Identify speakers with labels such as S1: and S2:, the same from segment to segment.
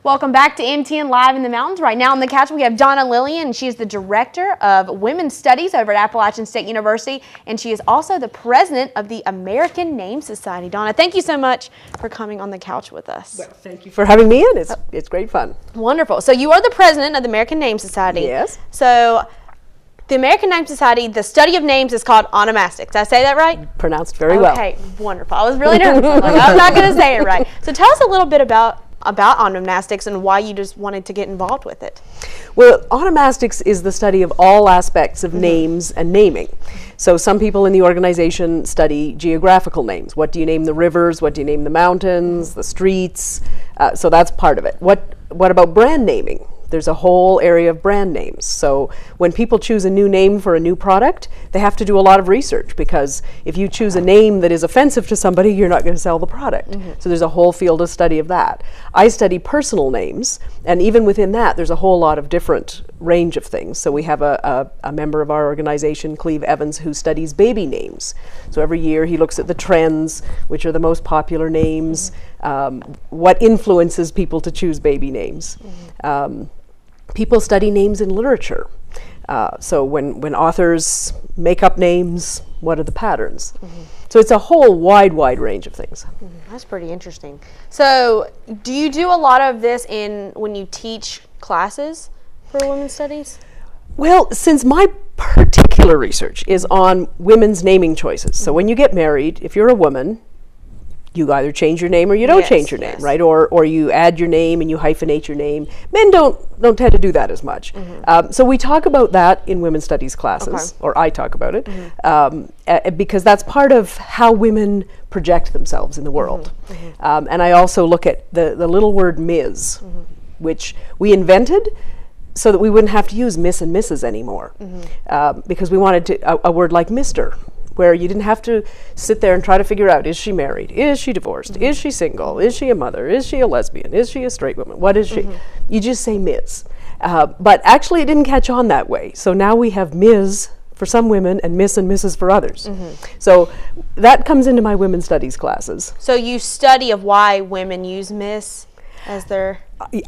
S1: Welcome back to MTN Live in the Mountains. Right now on the couch we have Donna Lillian, and she is the Director of Women's Studies over at Appalachian State University, and she is also the President of the American Name Society. Donna, thank you so much for coming on the couch with us.
S2: Well, thank you for having me in. It's great fun.
S1: Wonderful. So you are the President of the American Name Society.
S2: Yes.
S1: So the American Name Society, the study of names is called onomastics. Did I say that right?
S2: Pronounced very well.
S1: Okay, wonderful. I was really nervous. I'm not going to say it right. So tell us a little bit about onomastics and why you just wanted to get involved with it.
S2: Well, onomastics is the study of all aspects of names and naming. So some people in the organization study geographical names. What do you name the rivers? What do you name the mountains, the streets? So that's part of it. What about brand naming? There's a whole area of brand names. So when people choose a new name for a new product, they have to do a lot of research, because if you choose a name that is offensive to somebody, you're not going to sell the product. So there's a whole field of study of that. I study personal names, and even within that, there's a whole lot of different range of things. So we have a member of our organization, Cleve Evans, who studies baby names. So every year he looks at the trends, which are the most popular names, what influences people to choose baby names. People study names in literature. So when authors make up names, what are the patterns? So it's a whole wide range of things.
S1: That's pretty interesting. So do you do a lot of this when you teach classes for women's studies?
S2: Well, since my particular research is on women's naming choices, so when you get married, if you're a woman, you either change your name or you don't change your name, right? Or you add your name and you hyphenate your name. Men don't tend to do that as much. So we talk about that in women's studies classes, or I talk about it, because that's part of how women project themselves in the world. And I also look at the little word Ms., which we invented so that we wouldn't have to use Miss and Mrs. anymore, because we wanted a word like Mr., where you didn't have to sit there and try to figure out, is she married? Is she divorced? Is she single? Is she a mother? Is she a lesbian? Is she a straight woman? What is she? You just say Ms. But actually it didn't catch on that way. So now we have Ms. for some women and Miss and Mrs. for others. So that comes into my women's studies classes.
S1: So you study of why women use Miss as their...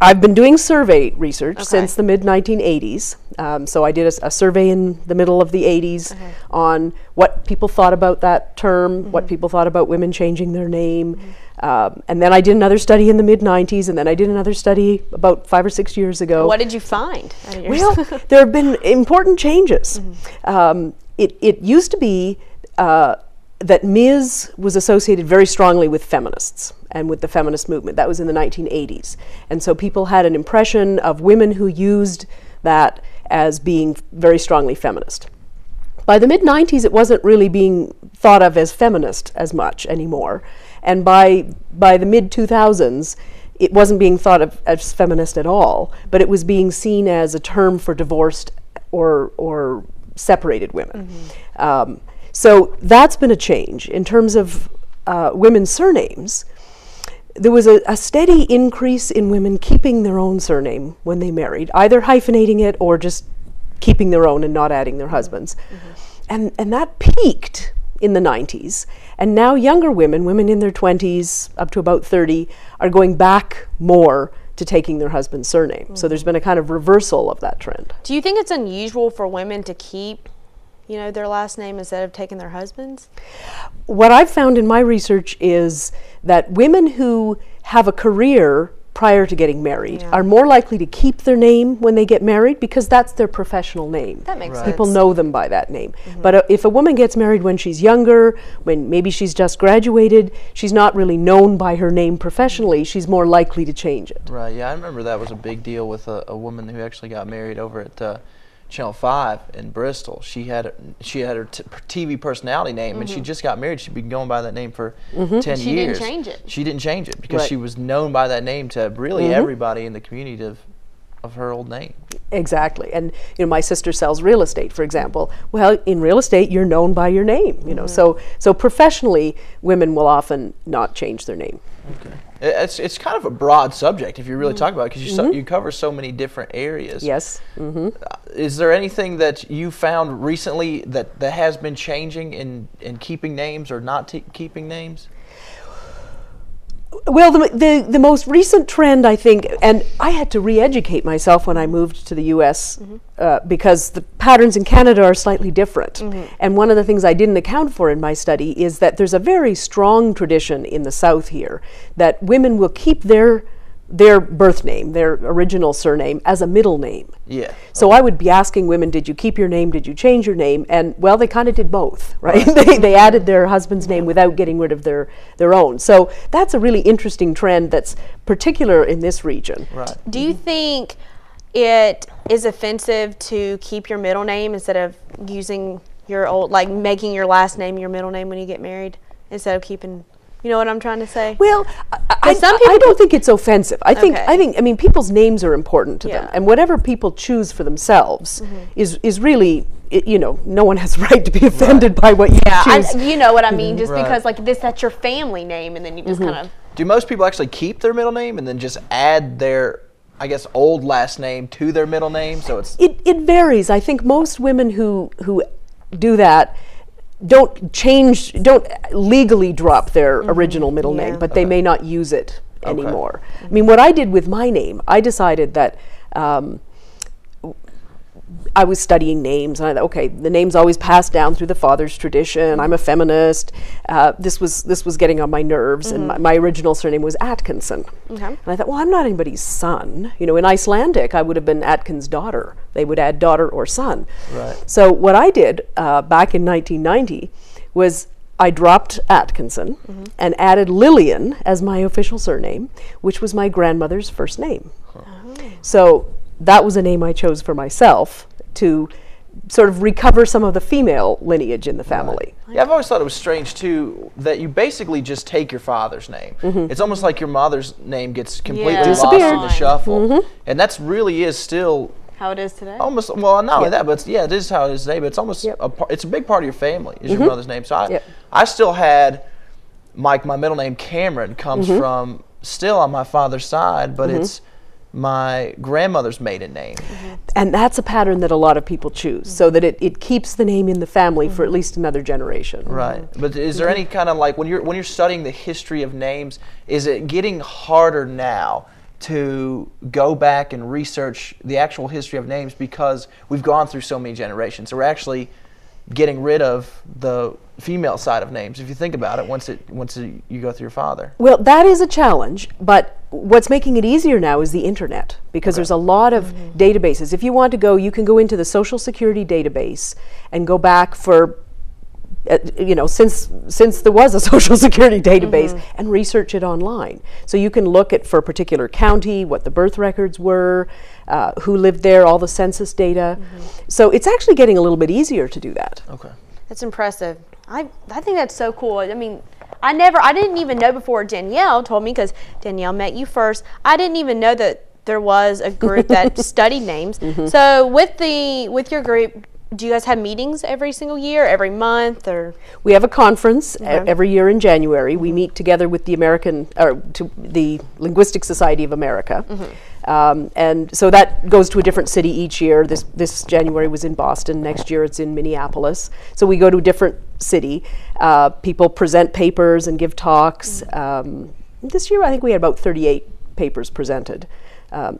S2: I've been doing survey research since the mid-1980s. So I did a survey in the middle of the 80s on what people thought about that term, what people thought about women changing their name. And then I did another study in the mid-90s, and then I did another study about 5 or 6 years ago.
S1: What did you find?
S2: Well, there have been important changes. It used to be that Ms. was associated very strongly with feminists and with the feminist movement. That was in the 1980s. And so people had an impression of women who used that as being very strongly feminist. By the mid-90s, it wasn't really being thought of as feminist as much anymore. And by the mid-2000s, it wasn't being thought of as feminist at all, but it was being seen as a term for divorced or separated women. So that's been a change. In terms of women's surnames, there was a steady increase in women keeping their own surname when they married, either hyphenating it or just keeping their own and not adding their husband's. And that peaked in the 90s. And now younger women in their 20s up to about 30, are going back more to taking their husband's surname. So there's been a kind of reversal of that trend.
S1: Do you think it's unusual for women to keep their last name instead of taking their husband's?
S2: What I've found in my research is that women who have a career prior to getting married are more likely to keep their name when they get married, because that's their professional name.
S1: That makes sense.
S2: People know them by that name. But if a woman gets married when she's younger, when maybe she's just graduated, she's not really known by her name professionally, she's more likely to change it.
S3: Right, yeah, I remember that was a big deal with a woman who actually got married over at Channel 5 in Bristol. She had her TV personality name, and she just got married. She'd been going by that name for 10 years.
S1: She didn't change it.
S3: She didn't change it because she was known by that name to really everybody in the community of her old name.
S2: Exactly. And my sister sells real estate, for example. Well, in real estate, you're known by your name. So professionally, women will often not change their name.
S3: Okay. It's kind of a broad subject if you really talk about it, because you cover so many different areas.
S2: Yes.
S3: Is there anything that you found recently that has been changing in keeping names or not keeping names?
S2: Well, the most recent trend, I think, and I had to re-educate myself when I moved to the U.S. Because the patterns in Canada are slightly different. And one of the things I didn't account for in my study is that there's a very strong tradition in the South here that women will keep their birth name, their original surname, as a middle name.
S3: Yeah.
S2: So I would be asking women, did you keep your name? Did you change your name? And well, they kind of did both, right? They added their husband's name without getting rid of their own. So that's a really interesting trend that's particular in this region.
S3: Right.
S1: Do you think it is offensive to keep your middle name instead of using your old, like making your last name your middle name when you get married instead of keeping? You know what I'm trying to say?
S2: Well, I don't think it's offensive. I mean, people's names are important to them, and whatever people choose for themselves is really, no one has the right to be offended by what you choose.
S1: You know what I mean? Just because like that's your family name, and then you just kind of.
S3: Do most people actually keep their middle name and then just add their, I guess, old last name to their middle name? So
S2: it varies. I think most women who do that don't legally drop their original middle name, but they may not use it anymore. I mean, what I did with my name, I decided that I was studying names, and I thought, okay, the name's always passed down through the father's tradition. I'm a feminist. This was getting on my nerves, and my original surname was Atkinson. And I thought, well, I'm not anybody's son. In Icelandic, I would have been Atkin's daughter. They would add daughter or son.
S3: Right.
S2: So what I did back in 1990 was I dropped Atkinson and added Lillian as my official surname, which was my grandmother's first name. So that was a name I chose for myself to sort of recover some of the female lineage in the family.
S3: Right. Yeah, I've always thought it was strange too that you basically just take your father's name. It's almost like your mother's name gets completely lost in the shuffle, and that's really is still
S1: how it is today.
S3: Almost, well, not only that, but it is how it is today. But it's almost it's a big part of your family is your mother's name. So I still had my middle name Cameron comes from still on my father's side, but it's my grandmother's maiden name.
S2: And that's a pattern that a lot of people choose, so that it keeps the name in the family for at least another generation.
S3: Right. But is there any kind of like when you're studying the history of names, is it getting harder now to go back and research the actual history of names because we've gone through so many generations? So we're actually getting rid of the female side of names, if you think about it, once you go through your father.
S2: Well, that is a challenge, but what's making it easier now is the internet, because there's a lot of databases. If you want to go, you can go into the Social Security database and go back for since there was a Social Security database and research it online. So you can look at, for a particular county, what the birth records were, who lived there, all the census data. So it's actually getting a little bit easier to do that.
S3: Okay.
S1: That's impressive. I think that's so cool. I mean, I didn't even know before Danielle told me, because Danielle met you first. I didn't even know that there was a group that studied names. So with your group, do you guys have meetings every single year, every month, or?
S2: We have a conference every year in January. We meet together with the the Linguistic Society of America. And so that goes to a different city each year. This January was in Boston. Next year it's in Minneapolis. So we go to a different city. People present papers and give talks. This year I think we had about 38 papers presented.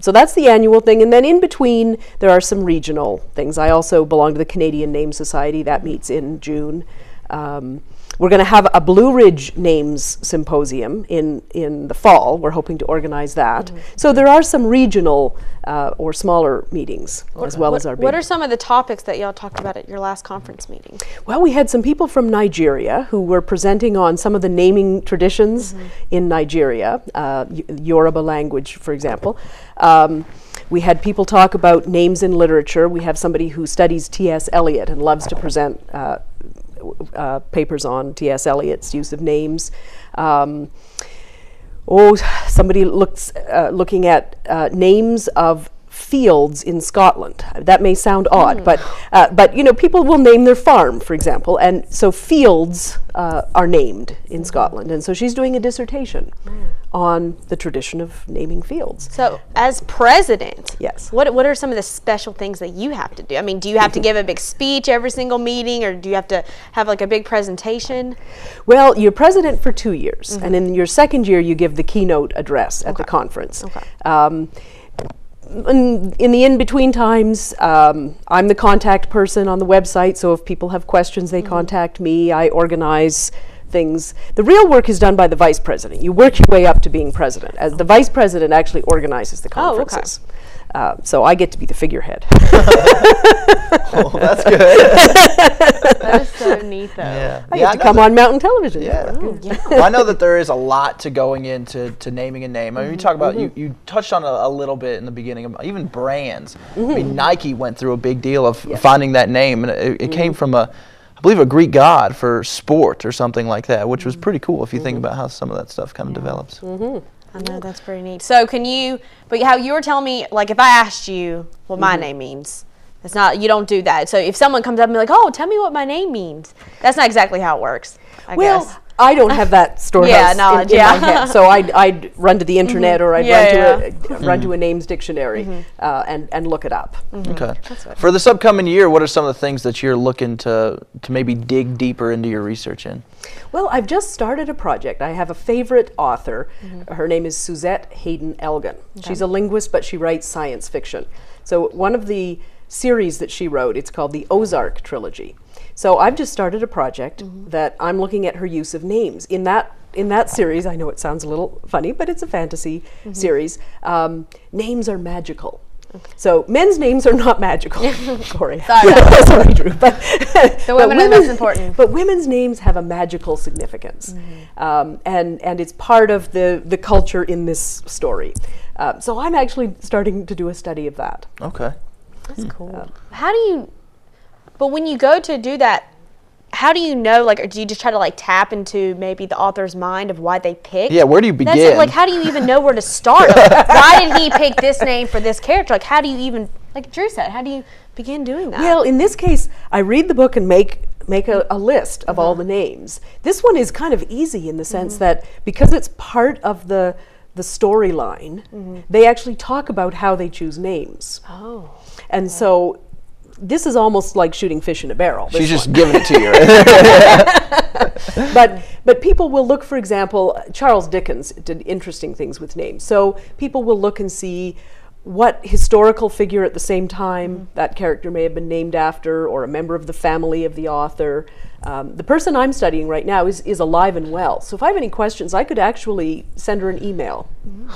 S2: So that's the annual thing, and then in between there are some regional things. I also belong to the Canadian Name Society. That meets in June. We're going to have a Blue Ridge Names Symposium in the fall. We're hoping to organize that. So there are some regional or smaller meetings as well as our big.
S1: What are some of the topics that y'all talked about at your last conference meeting?
S2: Well, we had some people from Nigeria who were presenting on some of the naming traditions in Nigeria, Yoruba language, for example. We had people talk about names in literature. We have somebody who studies T.S. Eliot and loves to present papers on T.S. Eliot's use of names. Somebody looking at names of fields in Scotland. That may sound odd, but you know, people will name their farm, for example, and so fields are named in Scotland. And so she's doing a dissertation on the tradition of naming fields.
S1: So, as president,
S2: Yes.
S1: what are some of the special things that you have to do? I mean, do you have to give a big speech every single meeting, or do you have to have like a big presentation?
S2: Well, you're president for 2 years, and in your second year, you give the keynote address at the conference. In the in-between times, I'm the contact person on the website, so if people have questions, they contact me. I organize things. The real work is done by the vice president. You work your way up to being president, as the vice president actually organizes the conferences. So I get to be the figurehead.
S3: Oh, that's good.
S1: That is so neat, though.
S3: Yeah.
S2: I get to come on mountain television.
S3: Yeah. Well, I know that there is a lot to going into naming a name. I mean, you talk about, you touched on a little bit in the beginning, of even brands. I mean, Nike went through a big deal of finding that name, and it came from I believe a Greek god for sport or something like that, which was pretty cool if you think about how some of that stuff kind of develops.
S1: I know, that's pretty neat. So but how you were telling me, like if I asked you what my name means, it's not, you don't do that. So if someone comes up and be like, oh, tell me what my name means, that's not exactly how it works, I guess.
S2: I don't have that storehouse
S1: knowledge,
S2: in my head. So I'd run to the internet or I'd run to a names dictionary and look it up.
S3: Okay. For this upcoming year, what are some of the things that you're looking to maybe dig deeper into your research in?
S2: Well, I've just started a project. I have a favorite author. Her name is Suzette Hayden Elgin. She's a linguist, but she writes science fiction. So one of the series that she wrote, it's called the Ozark Trilogy. So I've just started a project that I'm looking at her use of names. In that series, I know it sounds a little funny, but it's a fantasy series, names are magical. So men's names are not magical. Sorry. Sorry, Drew. But
S1: the women are most important.
S2: But women's names have a magical significance. And it's part of the culture in this story. So I'm actually starting to do a study of that.
S3: Okay.
S1: That's cool. But when you go to do that, how do you know, like, or do you just try to like tap into maybe the author's mind of why they picked?
S3: Yeah, where do you begin?
S1: Like, how do you even know where to start? Like, why did he pick this name for this character? Like, how do you even, like Drew said, how do you begin doing that?
S2: Well, in this case, I read the book and make a list of all the names. This one is kind of easy in the sense that because it's part of the storyline, they actually talk about how they choose names.
S1: Oh.
S2: And so this is almost like shooting fish in a barrel.
S3: She's just giving it to you.
S2: But people will look, for example, Charles Dickens did interesting things with names. So people will look and see what historical figure at the same time that character may have been named after, or a member of the family of the author. The person I'm studying right now is alive and well. So if I have any questions, I could actually send her an email.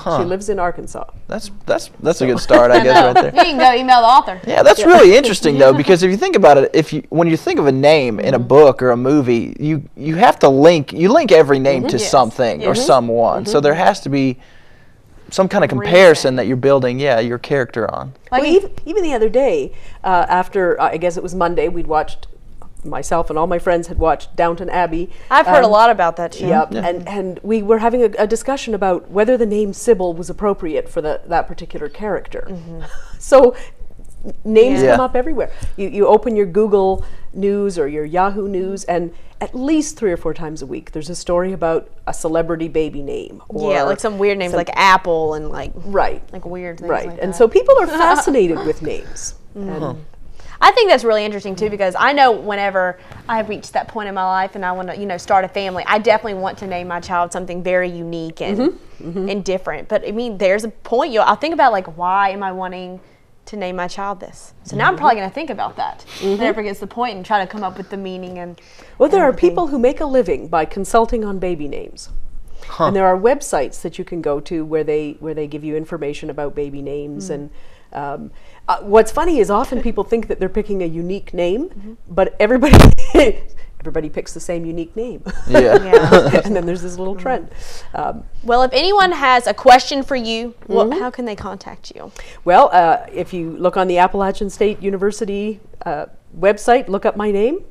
S2: She lives in Arkansas.
S3: That's a good start, I guess, right there.
S1: You can go email the author.
S3: Yeah, that's really interesting though, because if you think about it, when you think of a name in a book or a movie, you have to link every name to something or someone. So there has to be some kind of comparison that you're building, your character on.
S2: Well, even the other day, after I guess it was Monday, we'd watched. Myself and all my friends had watched Downton Abbey.
S1: I've heard a lot about that show.
S2: Yep, and we were having a discussion about whether the name Sybil was appropriate for that particular character. So names come up everywhere. You open your Google News or your Yahoo News, and at least 3 or 4 times a week there's a story about a celebrity baby name. Or
S1: like some weird names like Apple and like weird things like that.
S2: And so people are fascinated with names. And
S1: I think that's really interesting too, because I know whenever I reach that point in my life and I want to, start a family, I definitely want to name my child something very unique and and different. But I mean, there's a point I'll think about, like, why am I wanting to name my child this? So now I'm probably going to think about that whenever it gets to the point and try to come up with the meaning and.
S2: Well, there are people who make a living by consulting on baby names. And there are websites that you can go to where they give you information about baby names. And what's funny is often people think that they're picking a unique name, but everybody picks the same unique name. And then there's this little trend.
S1: Well, if anyone has a question for you, how can they contact you?
S2: Well, if you look on the Appalachian State University website, look up my name.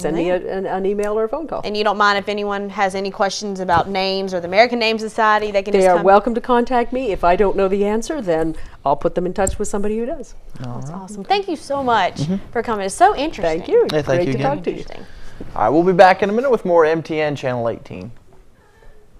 S2: send me an email or a phone call.
S1: And you don't mind if anyone has any questions about names or the American Name Society, they can
S2: They
S1: just
S2: are
S1: come.
S2: welcome to contact me. If I don't know the answer, then I'll put them in touch with somebody who does.
S1: That's awesome. Thank you so much for coming. It's so interesting.
S2: Thank you.
S3: Yeah, thank
S2: Great
S3: you
S2: to
S3: again.
S2: talk to you.
S1: Interesting.
S3: All right, we'll be back in a minute with more MTN Channel 18.